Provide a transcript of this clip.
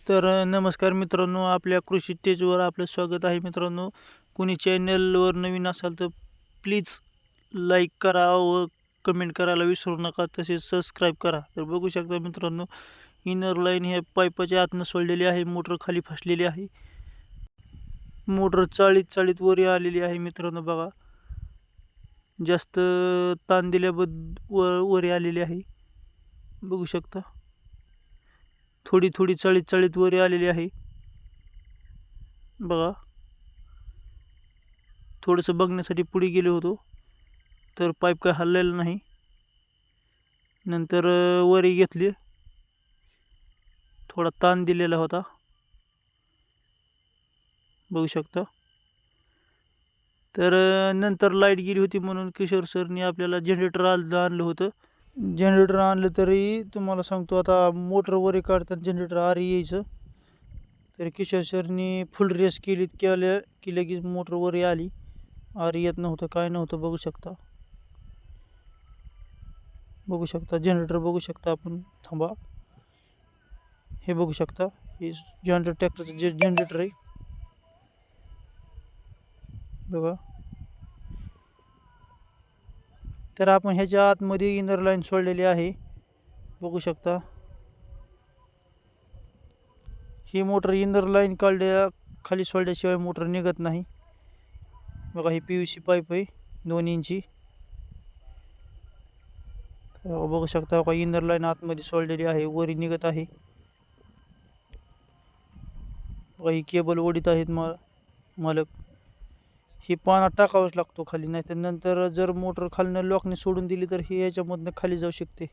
तर नमस्कार मित्रांनो, आपल्या कृषी टेजवर आपलं स्वागत आहे मित्रांनो. कोणी चॅनलवर नवीन असाल तर प्लीज लाईक करा व कमेंट करायला विसरू नका. तसेच सबस्क्राईब करा. तर बघू शकता मित्रांनो, इनर लाईन ह्या पाईपाच्या आतनं सोडलेली आहे. मोटर खाली फसलेली आहे. मोटर चाळीत वर आलेली आहे मित्रांनो. बघा, जास्त ताण वर आलेली आहे. बघू शकता, थोडी चाळीत वर आलेली आहे. बघा, थोडंसं बघण्यासाठी पुढे गेलो होतो तर पाईप काय हललेला नाही. नंतर वरी घेतली, थोडा ताण दिलेला होता. बघू शकता. तर नंतर लाईट गेली होती म्हणून किशोर सरनी आपल्याला जनरेटर आणलं होतं. जनरेटर आणलं तरी तुम्हाला सांगतो, आता मोटर वरी काढताना जनरेटर आरी यायचं. तर किशोर सरनी फुल रेस केली की लगेच मोटर वरी आली. आरी येत नव्हतं, काय नव्हतं. बघू शकता जनरेटर बघू शकता आपण. थांबा, हे बघू शकता, हे जनरेटर ट्रॅक्टरचं जे जनरेटर आहे बघा. तर आपण ह्याच्या आतमध्ये इनर लाईन सोडलेली आहे. बघू शकता, ही मोटर इनर लाईन खाली सोडल्याशिवाय मोटर निघत नाही. बघा, ही PVC पाईप आहे 2 इंची. बघू शकता का, इनर लाईन आतमध्ये सोडलेली आहे, वरी निघत आहे. बघा, ही केबल ओढीत आहेत मालक. ही पाना टाकावंच लागतो खाली, नाही तर नंतर जर मोटर खालनं लॉकने सोडून दिली तर ही याच्यामधनं खाली जाऊ शकते.